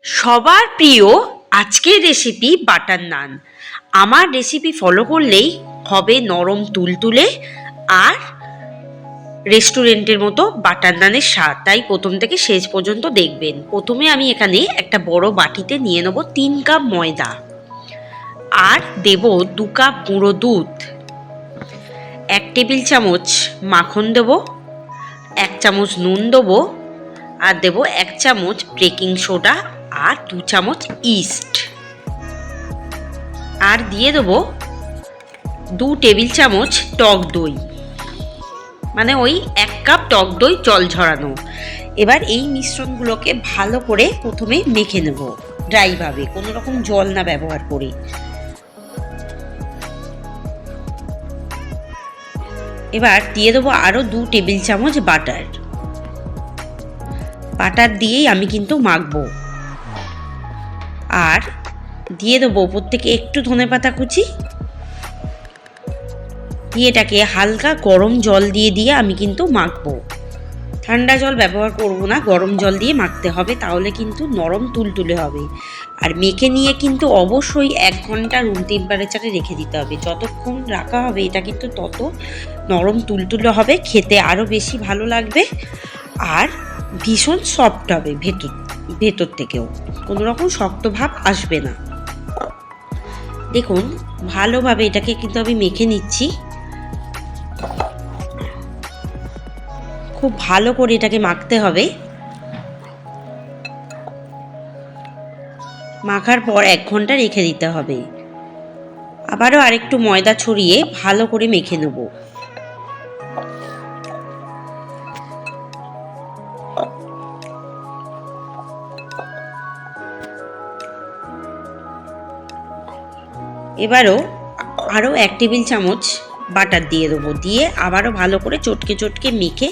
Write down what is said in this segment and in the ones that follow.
সবার প্রিয় আজকের রেসিপি বাটার নান। আমার রেসিপি ফলো করলেই হবে নরম তুলতুলে আর রেস্টুরেন্টের মতো বাটার নানের স্বাদ। তাই প্রথম থেকে শেষ পর্যন্ত দেখবেন। প্রথমে আমি এখানে একটা বড় বাটিতে নিয়ে নেব 3 কাপ ময়দা, আর দেব 2 কাপ গুঁড়ো দুধ, 1 টেবিল চামচ মাখন দেব, 1 চামচ নুন দেবো, আর দেব 1 চামচ বেকিং সোডা আর 2 চামচ ইস্ট, আর দিয়ে দেবো 2 টেবিল চামচ টক দই, মানে ওই 1 কাপ টক দই জল ঝরানো। এবার এই মিশ্রণগুলোকে ভালো করে প্রথমে মেখে নেব ড্রাইভাবে, কোনো রকম জল না ব্যবহার করে। এবার দিয়ে দেবো আরও 2 টেবিল চামচ বাটার। বাটার দিয়েই আমি কিন্তু মাখবো। আর দিয়ে দেবো ওপর থেকে একটু ধনেপাতা কুচি, দিয়ে এটাকে হালকা গরম জল দিয়ে আমি কিন্তু মাখবো। ঠান্ডা জল ব্যবহার করব না, গরম জল দিয়ে মাখতে হবে, তাহলে কিন্তু নরম তুলতুলে হবে। আর মেখে নিয়ে কিন্তু অবশ্যই 1 ঘন্টা রুম টেম্পারেচারে রেখে দিতে হবে। যতক্ষণ রাখা হবে এটা কিন্তু তত নরম তুলতুলে হবে, খেতে আরও বেশি ভালো লাগবে, আর ভীষণ সফট হবে ভেতর থেকেও, কোনো রকম শক্ত ভাব আসবে না। দেখুন ভালোভাবে এটাকে কিন্তু আমি মেখে নিচ্ছি। খুব ভালো করে এটাকে মাখতে হবে। মাখার পর 1 ঘন্টা রেখে দিতে হবে। আবারও আরেকটু ময়দা ছড়িয়ে ভালো করে মেখে নেব। এবারও আরও 1 টেবিল চামচ বাটার দিয়ে দেবো, দিয়ে আবারও ভালো করে চটকে চটকে মেখে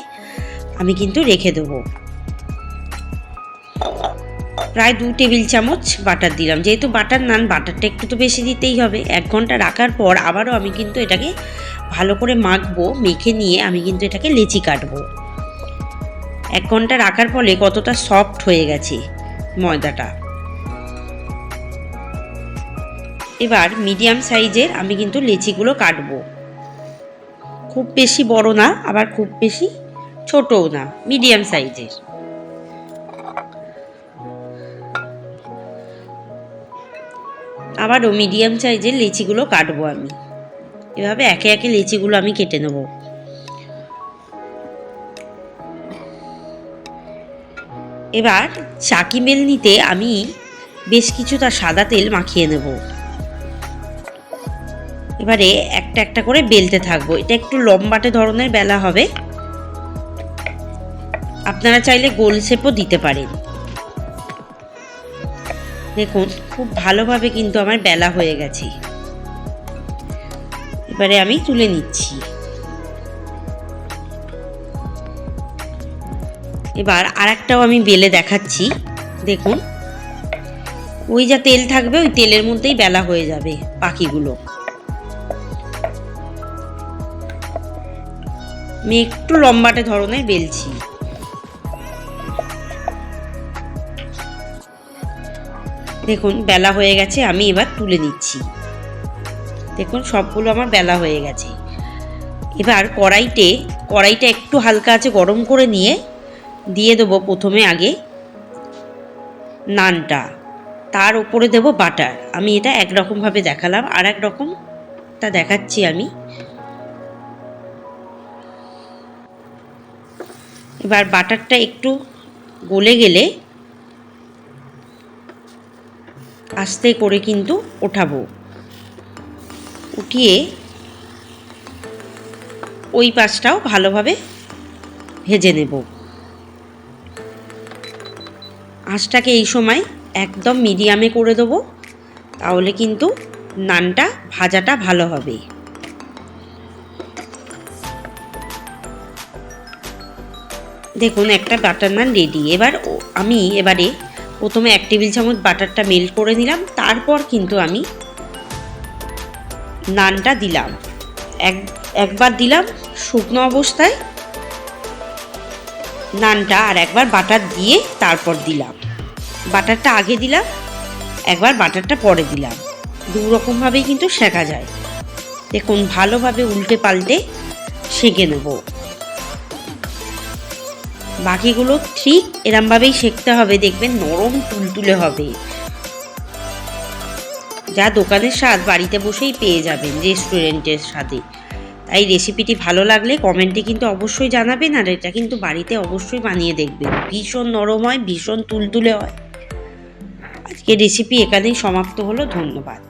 আমি কিন্তু রেখে দেবো। প্রায় 2 টেবিল চামচ বাটার দিলাম, যেহেতু বাটার নান বাটারটা একটু তো বেশি দিতেই হবে। 1 ঘন্টা রাখার পর আবারও আমি কিন্তু এটাকে ভালো করে মাখবো। মেখে নিয়ে আমি কিন্তু এটাকে লেচি কাটবো। 1 ঘন্টা রাখার ফলে কতটা সফট হয়ে গেছে ময়দাটা। এবার মিডিয়াম সাইজের আমি কিন্তু লেচিগুলো কাটবো। খুব বেশি বড় না, আবার খুব বেশি ছোটও না, মিডিয়াম সাইজের। আবারও মিডিয়াম সাইজের লেচিগুলো কাটবো আমি। এভাবে একে একে লেচিগুলো আমি কেটে নেব। এবার চাকি বেলনিতে আমি বেশ কিছুটা সাদা তেল মাখিয়ে নেব। এবারে একটা একটা করে বেলতে থাকবো। এটা একটু লম্বাটে ধরনের বেলা হবে, আপনারা চাইলে গোল শেপও দিতে পারেন। দেখুন খুব ভালোভাবে কিন্তু আমার বেলা হয়ে গেছে। এবারে আমি তুলে নিচ্ছি। এবার আরেকটাও আমি বেলে দেখাচ্ছি। দেখুন ওই যা তেল থাকবে ওই তেলের মধ্যেই বেলা হয়ে যাবে বাকিগুলো। আমি একটু লম্বাটে ধরনের বেলছি। দেখুন বেলা হয়ে গেছে, আমি এবার তুলে নিচ্ছি। দেখুন সবগুলো আমার বেলা হয়ে গেছে। এবার কড়াইটা একটু হালকা আছে গরম করে নিয়ে দিয়ে দেবো প্রথমে আগে নানটা, তার উপরে দেব বাটার। আমি এটা একরকমভাবে দেখালাম, আর এক রকমটা দেখাচ্ছি আমি। এবার বাটারটা একটু গলে গেলে আস্তে করে কিন্তু ওঠাবো। উঠিয়ে ওই পাশটাও ভালোভাবে ভেজে নেব। আঁচটাকে এই সময় একদম মিডিয়ামে করে দেবো, তাহলে কিন্তু নানটা ভাজাটা ভালো হবে। দেখুন একটা বাটার নান রেডি। এবারে প্রথমে 1 টেবিল চামচ বাটারটা মেল্ট করে নিলাম, তারপর কিন্তু আমি নানটা দিলাম। একবার দিলাম শুকনো অবস্থায় নানটা, আর একবার বাটার দিয়ে তারপর দিলাম। বাটারটা আগে দিলাম, একবার বাটারটা পরে দিলাম। দু রকমভাবেই কিন্তু সেঁকা যায়। দেখুন ভালোভাবে উল্টে পাল্টে সেঁকে নেব। বাকিগুলো ঠিক এরমভাবেই সেঁকতে হবে, দেখবেন নরম তুলতুলে হবে। যা দোকানের স্বাদ বাড়িতে বসেই পেয়ে যাবেন রেস্টুরেন্টের স্বাদে। তাই রেসিপিটি ভালো লাগলে কমেন্টে কিন্তু অবশ্যই জানাবেন, আর এটা কিন্তু বাড়িতে অবশ্যই বানিয়ে দেখবেন। ভীষণ নরম হয়, ভীষণ তুলতুলে হয়। আজকের রেসিপি এখানেই সমাপ্ত হলো। ধন্যবাদ।